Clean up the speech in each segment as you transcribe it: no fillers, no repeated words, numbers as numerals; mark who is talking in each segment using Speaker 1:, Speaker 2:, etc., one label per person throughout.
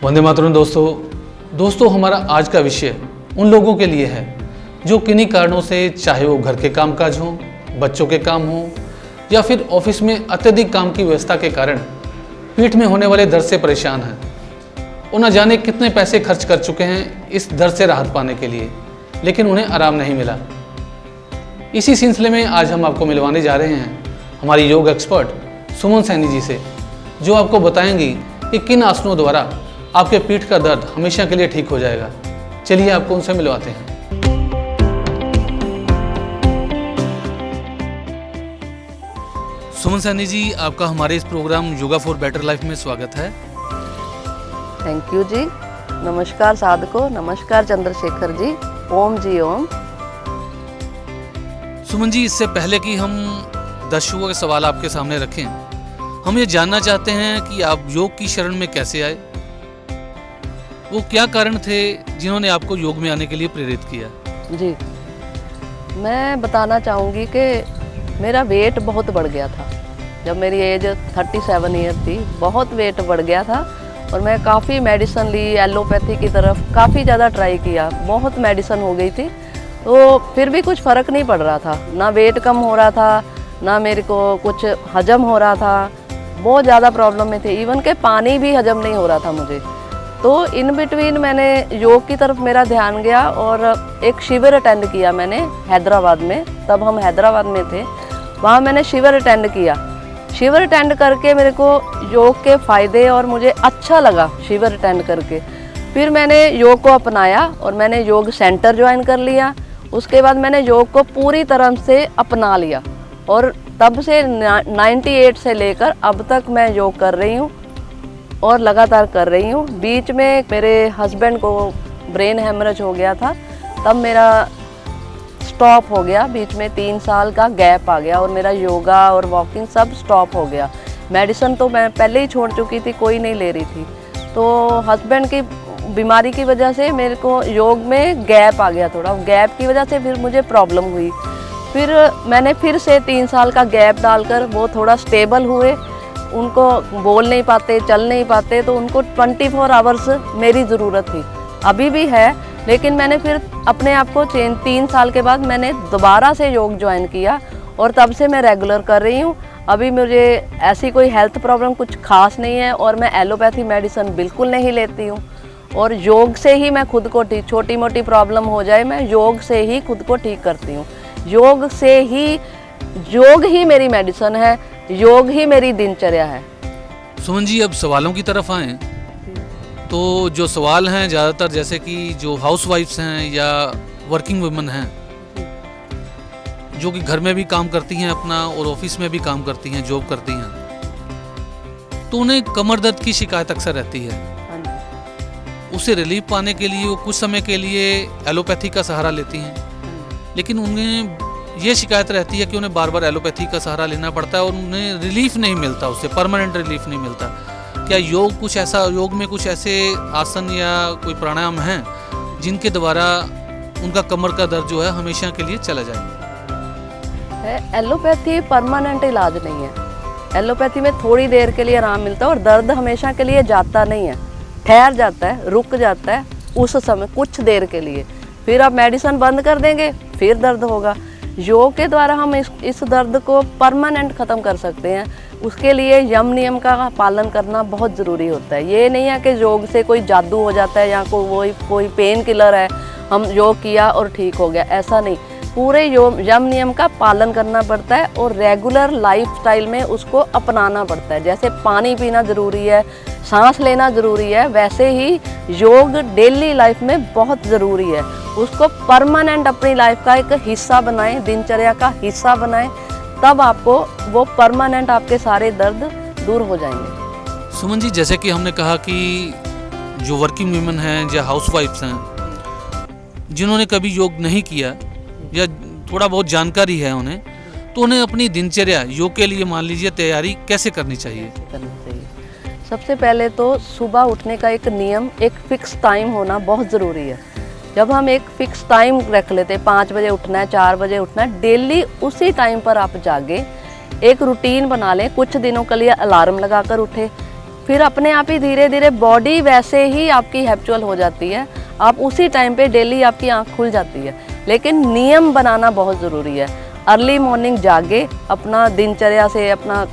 Speaker 1: वंदे मातरम दोस्तों हमारा आज का विषय उन लोगों के लिए है जो किन्हीं कारणों से, चाहे वो घर के कामकाज हों, बच्चों के काम हों या फिर ऑफिस में अत्यधिक काम की व्यवस्था के कारण पीठ में होने वाले दर्द से परेशान हैं। वो न जाने कितने पैसे खर्च कर चुके हैं इस दर्द से राहत पाने के लिए, लेकिन उन्हें आराम नहीं मिला। इसी सिलसिले में आज हम आपको मिलवाने जा रहे हैं हमारी योग एक्सपर्ट सुमन सैनी जी से, जो आपको बताएंगी कि किन आसनों द्वारा आपके पीठ का दर्द हमेशा के लिए ठीक हो जाएगा। चलिए आपको उनसे मिलवाते हैं। सुमन सैनी जी, आपका हमारे इस programme yoga for better life में स्वागत है।
Speaker 2: थैंक यू जी। नमस्कार साधको, नमस्कार चंद्रशेखर जी। ओम जी ओम।
Speaker 1: सुमन जी, इससे पहले कि हम दर्शकों के सवाल आपके सामने रखें, हम ये जानना चाहते हैं कि आप योग की शरण में कैसे आए। वो क्या कारण थे जिन्होंने आपको योग में आने के लिए प्रेरित किया? जी,
Speaker 2: मैं बताना चाहूँगी कि मेरा वेट बहुत बढ़ गया था। जब मेरी एज 37 ईयर थी, बहुत वेट बढ़ गया था और मैं काफ़ी मेडिसिन ली, एलोपैथी की तरफ काफ़ी ज़्यादा ट्राई किया। बहुत मेडिसिन हो गई थी, तो फिर भी कुछ फ़र्क नहीं पड़ रहा था। ना वेट कम हो रहा था, ना मेरे को कुछ हजम हो रहा था। बहुत ज़्यादा प्रॉब्लम में थे, इवन के पानी भी हजम नहीं हो रहा था मुझे। तो इन बिटवीन मैंने योग की तरफ मेरा ध्यान गया और एक शिविर अटेंड किया मैंने हैदराबाद में। तब हम हैदराबाद में थे, वहाँ मैंने शिविर अटेंड किया। शिविर अटेंड करके मेरे को योग के फ़ायदे और मुझे अच्छा लगा शिविर अटेंड करके। फिर मैंने योग को अपनाया और मैंने योग सेंटर ज्वाइन कर लिया। उसके बाद मैंने योग को पूरी तरह से अपना लिया और तब से 98 से लेकर अब तक मैं योग कर रही हूँ और लगातार कर रही हूँ। बीच में मेरे हस्बैंड को ब्रेन हेमरेज हो गया था, तब मेरा स्टॉप हो गया। बीच में 3 साल का गैप आ गया और मेरा योगा और वॉकिंग सब स्टॉप हो गया। मेडिसिन तो मैं पहले ही छोड़ चुकी थी, कोई नहीं ले रही थी। तो हस्बैंड की बीमारी की वजह से मेरे को योग में गैप आ गया थोड़ा। गैप की वजह से फिर मुझे प्रॉब्लम हुई। फिर मैंने फिर से 3 साल का गैप डालकर वो थोड़ा स्टेबल हुए। उनको बोल नहीं पाते, चल नहीं पाते, तो उनको 24 आवर्स मेरी ज़रूरत थी, अभी भी है। लेकिन मैंने फिर अपने आप को 3 साल के बाद मैंने दोबारा से योग ज्वाइन किया और तब से मैं रेगुलर कर रही हूँ। अभी मुझे ऐसी कोई हेल्थ प्रॉब्लम कुछ खास नहीं है और मैं एलोपैथी मेडिसिन बिल्कुल नहीं लेती हूँ और योग से ही मैं खुद को ठीक, छोटी मोटी प्रॉब्लम हो जाए मैं योग से ही खुद को ठीक करती हूँ। योग से ही, योग ही मेरी मेडिसिन है, योग ही मेरी दिनचर्या है।
Speaker 1: सुमन जी, अब सवालों की तरफ आएँ तो जो सवाल हैं ज़्यादातर जैसे कि जो हाउसवाइफ्स हैं या वर्किंग वुमेन हैं, जो कि घर में भी काम करती हैं अपना और ऑफिस में भी काम करती हैं, जॉब करती हैं, तो उन्हें कमर दर्द की शिकायत अक्सर रहती है। उसे रिलीफ पाने के लिए वो कुछ समय के लिए एलोपैथी का सहारा लेती हैं, लेकिन उन्हें ये शिकायत रहती है कि उन्हें बार बार एलोपैथी का सहारा लेना पड़ता है और उन्हें रिलीफ नहीं मिलता, उससे परमानेंट रिलीफ नहीं मिलता। क्या योग में कुछ ऐसे आसन या कोई प्राणायाम हैं जिनके द्वारा उनका कमर का दर्द जो है हमेशा के लिए चला जाए?
Speaker 2: एलोपैथी परमानेंट इलाज नहीं है। एलोपैथी में थोड़ी देर के लिए आराम मिलता है और दर्द हमेशा के लिए जाता नहीं है, ठहर जाता है, रुक जाता है उस समय कुछ देर के लिए। फिर आप मेडिसिन बंद कर देंगे, फिर दर्द होगा। योग के द्वारा हम इस दर्द को परमानेंट ख़त्म कर सकते हैं। उसके लिए यम नियम का पालन करना बहुत ज़रूरी होता है। ये नहीं है कि योग से कोई जादू हो जाता है या कोई पेन किलर है, हम योग किया और ठीक हो गया, ऐसा नहीं। पूरे यम नियम का पालन करना पड़ता है और रेगुलर लाइफस्टाइल में उसको अपनाना पड़ता है। जैसे पानी पीना ज़रूरी है, सांस लेना ज़रूरी है, वैसे ही योग डेली लाइफ में बहुत ज़रूरी है। उसको परमानेंट अपनी लाइफ का एक हिस्सा बनाएं, दिनचर्या का हिस्सा बनाएं, तब आपको वो परमानेंट आपके सारे दर्द दूर हो जाएंगे।
Speaker 1: सुमन जी, जैसे कि हमने कहा कि जो वर्किंग वुमेन हैं या हाउसवाइफ्स हैं जिन्होंने कभी योग नहीं किया या थोड़ा बहुत जानकारी है उन्हें, तो उन्हें अपनी दिनचर्या योग के लिए मान लीजिए तैयारी कैसे करनी चाहिए?
Speaker 2: सबसे पहले तो सुबह उठने का एक नियम, एक फिक्स टाइम होना बहुत ज़रूरी है। जब हम एक फिक्स टाइम रख लेते, 5 बजे उठना है, 4 बजे उठना है, डेली उसी टाइम पर आप जागे, एक रूटीन बना लें। कुछ दिनों के लिए अलार्म लगाकर उठे, फिर अपने आप ही धीरे धीरे बॉडी वैसे ही आपकी हैबिचुअल हो जाती है। आप उसी टाइम पे डेली आपकी आँख खुल जाती है। लेकिन नियम बनाना बहुत ज़रूरी है। अर्ली मॉर्निंग जागे, अपना दिनचर्या से अपना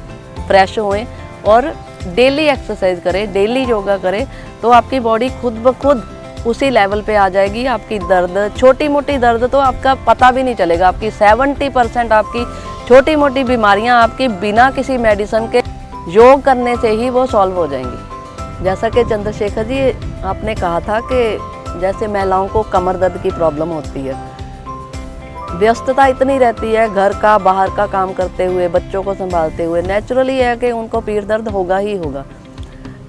Speaker 2: फ्रेश होएं और डेली एक्सरसाइज करें, डेली योगा करें, तो आपकी बॉडी खुद ब खुद उसी लेवल पे आ जाएगी। आपकी दर्द, छोटी मोटी दर्द तो आपका पता भी नहीं चलेगा। आपकी 70% आपकी छोटी मोटी बीमारियां आपकी बिना किसी मेडिसिन के योग करने से ही वो सॉल्व हो जाएंगी। जैसा कि चंद्रशेखर जी आपने कहा था कि जैसे महिलाओं को कमर दर्द की प्रॉब्लम होती है, व्यस्तता इतनी रहती है, घर का बाहर का काम करते हुए, बच्चों को संभालते हुए, नेचुरली है कि उनको पीठ दर्द होगा ही होगा।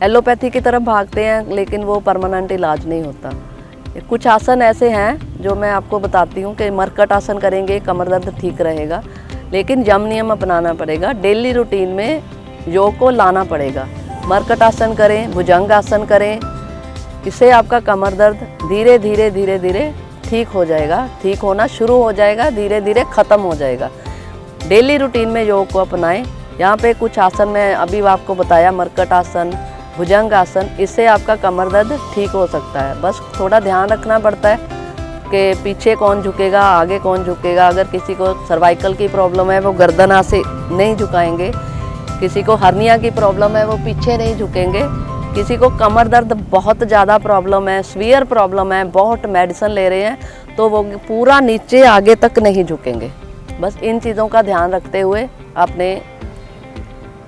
Speaker 2: एलोपैथी की तरफ भागते हैं, लेकिन वो परमानेंट इलाज नहीं होता। कुछ आसन ऐसे हैं जो मैं आपको बताती हूँ कि मरकट आसन करेंगे कमर दर्द ठीक रहेगा, लेकिन यम नियम अपनाना पड़ेगा। डेली रूटीन में योग को लाना पड़ेगा। मरकट आसन करें, भुजंग आसन करें, इससे आपका कमर दर्द धीरे धीरे धीरे धीरे ठीक हो जाएगा, ठीक होना शुरू हो जाएगा, धीरे धीरे ख़त्म हो जाएगा। डेली रूटीन में योग को अपनाएं। यहाँ पे कुछ आसन मैं अभी आपको बताया, मरकट आसन, भुजंग आसन, इससे आपका कमर दर्द ठीक हो सकता है। बस थोड़ा ध्यान रखना पड़ता है कि पीछे कौन झुकेगा, आगे कौन झुकेगा। अगर किसी को सर्वाइकल की प्रॉब्लम है वो गर्दन से नहीं झुकाएंगे, किसी को हर्निया की प्रॉब्लम है वो पीछे नहीं झुकेंगे, किसी को कमर दर्द बहुत ज़्यादा प्रॉब्लम है, सीवियर प्रॉब्लम है, बहुत मेडिसिन ले रहे हैं, तो वो पूरा नीचे आगे तक नहीं झुकेंगे। बस इन चीज़ों का ध्यान रखते हुए आपने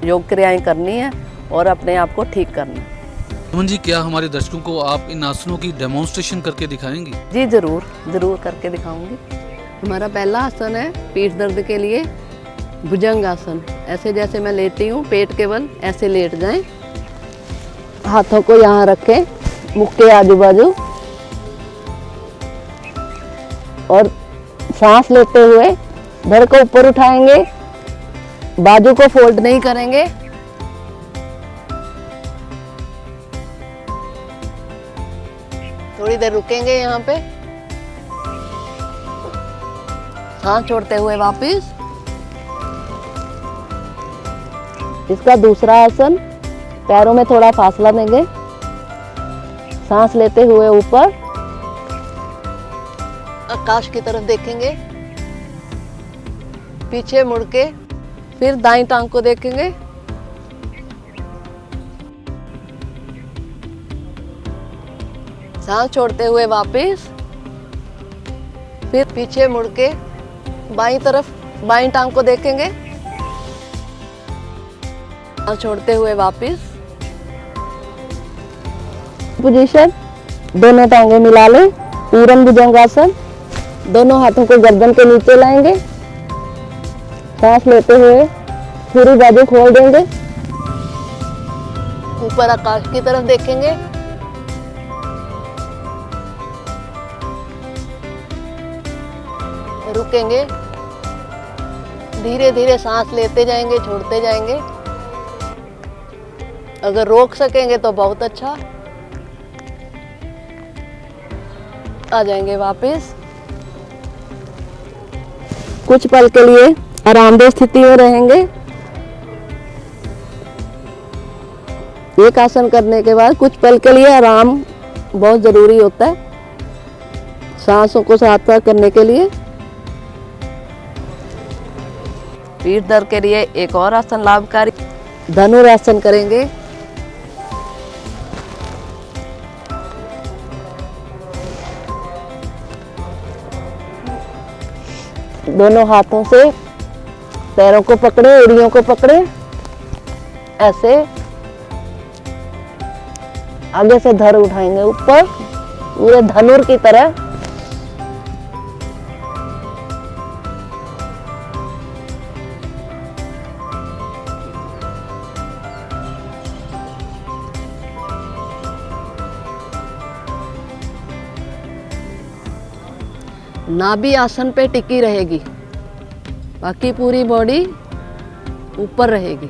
Speaker 2: योग क्रियाएं करनी है और अपने आप को ठीक करना है।
Speaker 1: सुमन जी, क्या हमारे दर्शकों को आप इन आसनों की डेमोन्स्ट्रेशन करके दिखाएंगी?
Speaker 2: जी ज़रूर, ज़रूर करके दिखाऊंगी। हमारा पहला आसन है पीठ दर्द के लिए भुजंग आसन। ऐसे जैसे मैं लेटी हूँ, पेट के बल ऐसे लेट जाएं, हाथों को यहाँ रखें मुख के आजू बाजू, और सांस लेते हुए धड़ को ऊपर उठाएंगे, बाजू को फोल्ड नहीं करेंगे। थोड़ी देर रुकेंगे यहाँ पे, सांस छोड़ते हुए वापस। इसका दूसरा आसन, पैरों में थोड़ा फासला देंगे, सांस लेते हुए ऊपर, आकाश की तरफ देखेंगे, पीछे मुड़ के फिर दाईं टांग को देखेंगे, सांस छोड़ते हुए वापस, फिर पीछे मुड़ के बाईं तरफ बाईं टांग को देखेंगे, सांस छोड़ते हुए वापस। पोजीशन, दोनों टांगे मिला लें, पूरन भुजंगासन। दोनों हाथों को गर्दन के नीचे लाएंगे, सांस लेते हुए पूरी बाजू खोल देंगे, ऊपर आकाश की तरफ देखेंगे, रुकेंगे, धीरे धीरे सांस लेते जाएंगे, छोड़ते जाएंगे। अगर रोक सकेंगे तो बहुत अच्छा। आ जाएंगे वापस। कुछ पल के लिए आरामदेह स्थिति में रहेंगे। एक आसन करने के बाद कुछ पल के लिए आराम बहुत जरूरी होता है, सांसों को साथ साथ करने के लिए। पीठ दर्द के लिए एक और आसन लाभकारी, धनुरासन करेंगे। दोनों हाथों से पैरों को पकड़े, एड़ियों को पकड़े, ऐसे आगे से धड़ उठाएंगे ऊपर, पूरे धनुर की तरह। नाभि आसन पे टिकी रहेगी, बाकी पूरी बॉडी ऊपर रहेगी।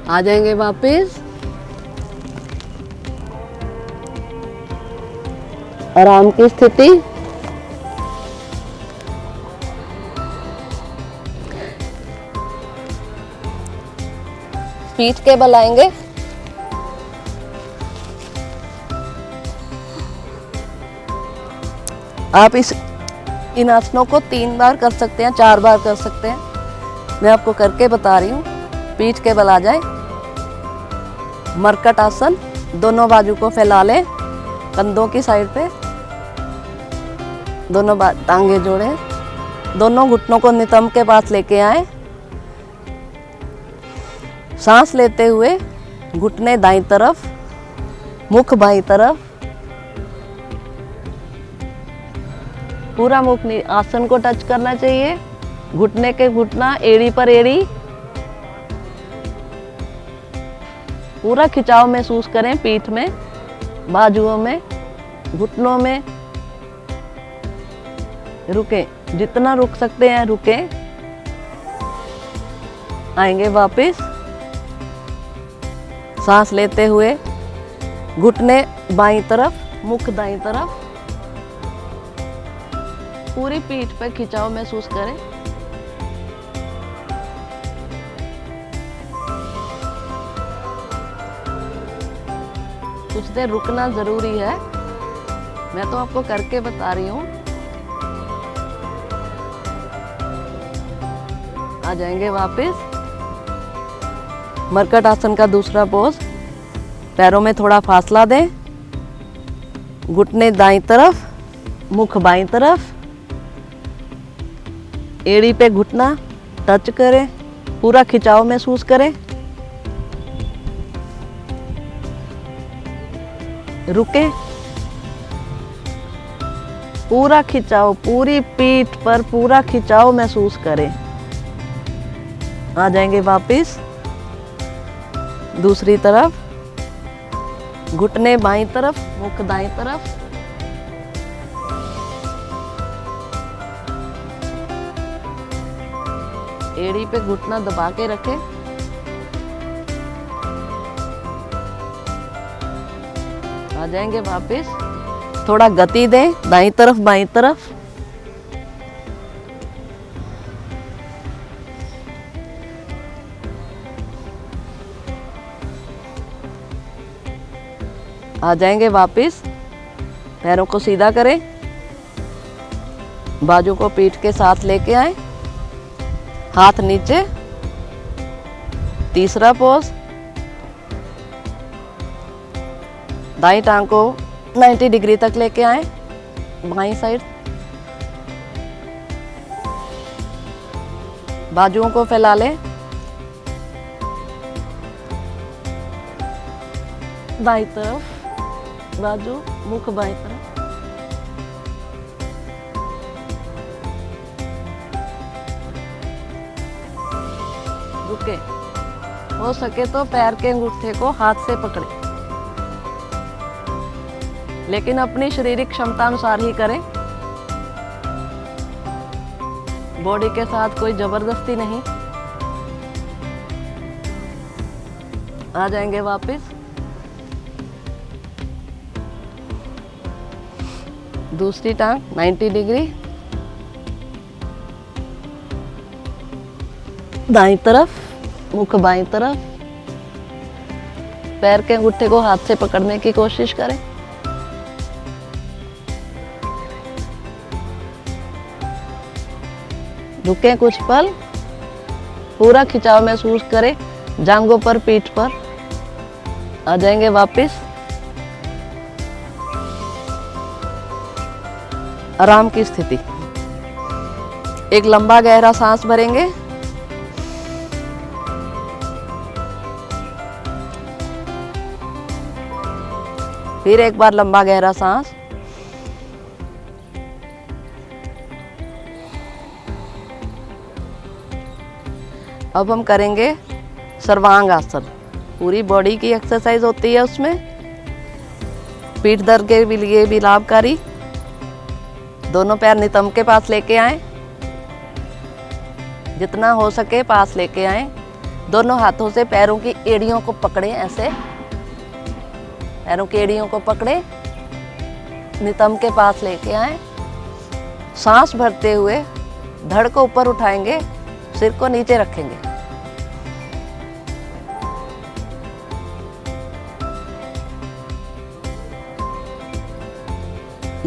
Speaker 2: आ जाएंगे वापस, आराम की स्थिति। पीठ के बल आएंगे। आप इन आसनों को 3 बार कर सकते हैं, 4 बार कर सकते हैं। मैं आपको करके बता रही हूँ। पीठ के बल आ जाए। मरकट आसन, दोनों बाजू को फैला लें कंधों की साइड पे, दोनों टांगे जोड़े, दोनों घुटनों को नितंब के पास लेके आए। सांस लेते हुए घुटने दाईं तरफ, मुख बाईं तरफ, पूरा मुख आसन को टच करना चाहिए। घुटने के घुटना, एड़ी पर एड़ी, पूरा खिंचाव महसूस करें पीठ में, बाजुओं में, घुटनों में। रुके, जितना रुक सकते हैं रुके। आएंगे वापस। सांस लेते हुए घुटने बाईं तरफ, मुख दाईं तरफ, पूरी पीठ पर खिंचाव महसूस करें। कुछ देर रुकना जरूरी है, मैं तो आपको करके बता रही हूँ। आ जाएंगे वापस। मरकट आसन का दूसरा पोज। पैरों में थोड़ा फासला दें। घुटने दाईं तरफ, मुख बाईं तरफ, एड़ी पे घुटना टच करें, पूरा खिंचाव महसूस करें। रुके, पूरा खिंचाव, पूरी पीठ पर पूरा खिंचाव महसूस करें। आ जाएंगे वापस। दूसरी तरफ, घुटने बाईं तरफ, मुख दाईं तरफ, एड़ी पे घुटना दबा के रखें। आ जाएंगे वापस। थोड़ा गति दें, दाईं तरफ बाईं तरफ। आ जाएंगे वापस। पैरों को सीधा करें, बाजू को पीठ के साथ लेके आए, हाथ नीचे। तीसरा पोज। दाईं टांग को 90 डिग्री तक लेके आए, बाईं साइड। बाजुओं को फैला लें। दाईं तरफ बाजू, मुख बाईं तरफ। रुके, हो सके तो पैर के अंगूठे को हाथ से पकड़े, लेकिन अपनी शारीरिक क्षमता अनुसार ही करें। बॉडी के साथ कोई जबरदस्ती नहीं। आ जाएंगे वापस। दूसरी टांग 90 डिग्री, दाईं तरफ, मुख बाईं तरफ। पैर के अंगूठे को हाथ से पकड़ने की कोशिश करें। रुकें कुछ पल, पूरा खिंचाव महसूस करें जांघों पर, पीठ पर। आ जाएंगे वापस। आराम की स्थिति। एक लंबा गहरा सांस भरेंगे। फिर एक बार लंबा गहरा सांस। अब हम करेंगे सर्वांग आसन। पूरी बॉडी की एक्सरसाइज होती है उसमें। पीठ दर्द के लिए भी लाभकारी। दोनों पैर नितंब के पास लेके आए, जितना हो सके पास लेके आए। दोनों हाथों से पैरों की एड़ियों को पकड़े, ऐसे पैरों की एड़ियों को पकड़े, नितंब के पास लेके आए। सांस भरते हुए धड़ को ऊपर उठाएंगे, सिर को नीचे रखेंगे।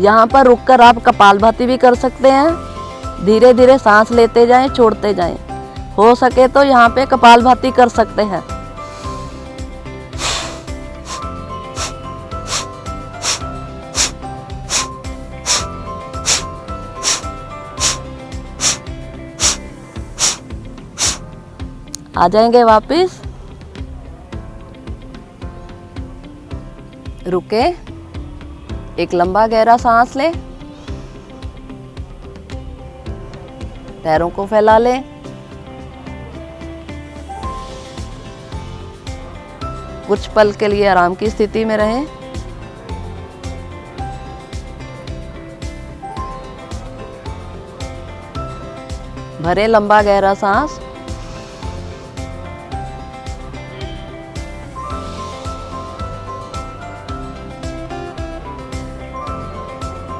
Speaker 2: यहाँ पर रुककर आप कपालभाति भी कर सकते हैं। धीरे धीरे सांस लेते जाएं, छोड़ते जाएं। हो सके तो यहाँ पे कपालभाति कर सकते हैं। आ जाएंगे वापस, रुके, एक लंबा गहरा सांस लें, पैरों को फैला लें, कुछ पल के लिए आराम की स्थिति में रहें। भरें लंबा गहरा सांस,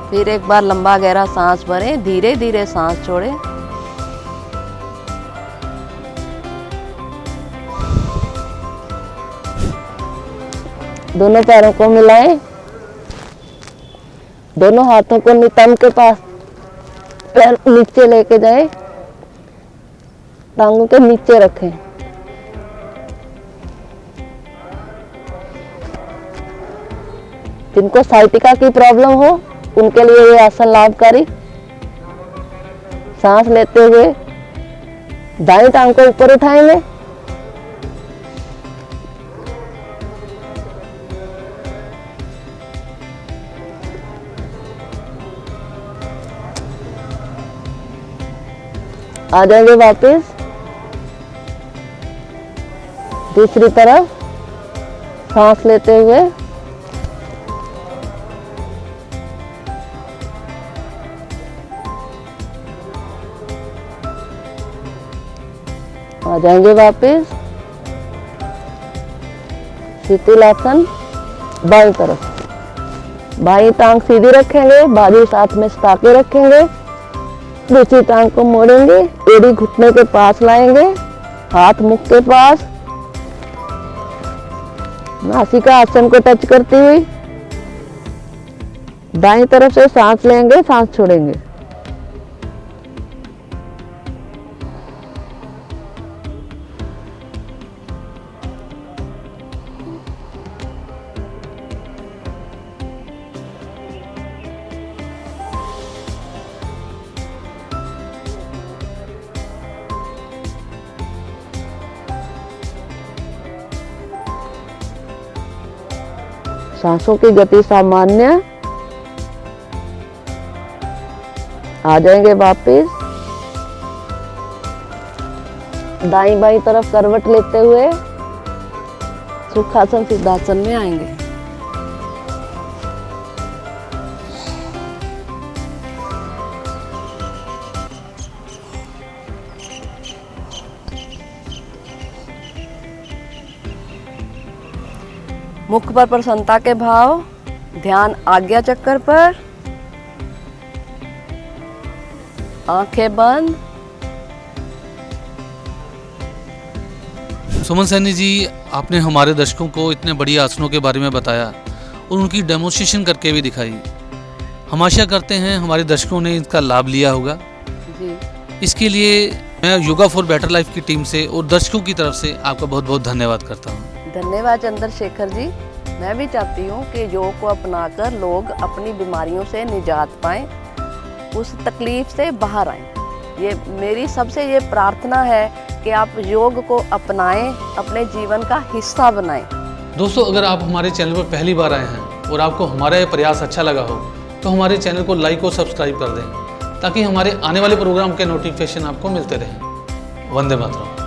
Speaker 2: फिर एक बार लंबा गहरा सांस भरें, धीरे धीरे सांस छोड़ें। दोनों पैरों को मिलाएं, दोनों हाथों को नितंब के पास पैर नीचे लेके जाएं, टांगों के नीचे रखें। जिनको साइटिका की प्रॉब्लम हो उनके लिए ये आसन लाभकारी। सांस लेते हुए दाईं टांग को ऊपर उठाएंगे, आ जाएंगे वापस दूसरी तरफ, सांस लेते हुए आ जाएंगे वापस शीतलासन। बाईं तरफ, बाईं टांग सीधी रखेंगे, बाजू साथ में सटा के रखेंगे, दूसरी टांग को मोड़ेंगे, एड़ी घुटने के पास लाएंगे, हाथ मुख के पास, नासिका आसन को टच करती हुई दाईं तरफ से सांस लेंगे, सांस छोड़ेंगे। सांसों की गति सामान्य। आ जाएंगे वापस दाईं बाईं तरफ करवट लेते हुए सुखासन सिद्धासन में आएंगे। मुख पर प्रसन्नता के भाव, ध्यान आज्ञा चक्र पर, आंखें बंद।
Speaker 1: सुमन सैनी जी, आपने हमारे दर्शकों को इतने बड़ी आसनों के बारे में बताया और उनकी डेमोन्स्ट्रेशन करके भी दिखाई। हम आशा करते हैं हमारे दर्शकों ने इसका लाभ लिया होगा
Speaker 2: जी।
Speaker 1: इसके लिए मैं योगा फॉर बेटर लाइफ की टीम से और दर्शकों की तरफ से आपका बहुत बहुत धन्यवाद करता हूँ।
Speaker 2: धन्यवाद चंद्रशेखर जी। मैं भी चाहती हूँ कि योग को अपनाकर लोग अपनी बीमारियों से निजात पाएं, उस तकलीफ से बाहर आएं। ये मेरी सबसे ये प्रार्थना है कि आप योग को अपनाएं, अपने जीवन का हिस्सा बनाएं।
Speaker 1: दोस्तों, अगर आप हमारे चैनल पर पहली बार आए हैं और आपको हमारा ये प्रयास अच्छा लगा हो तो हमारे चैनल को लाइक और सब्सक्राइब कर दें ताकि हमारे आने वाले प्रोग्राम के नोटिफिकेशन आपको मिलते रहें। वंदे मातरम।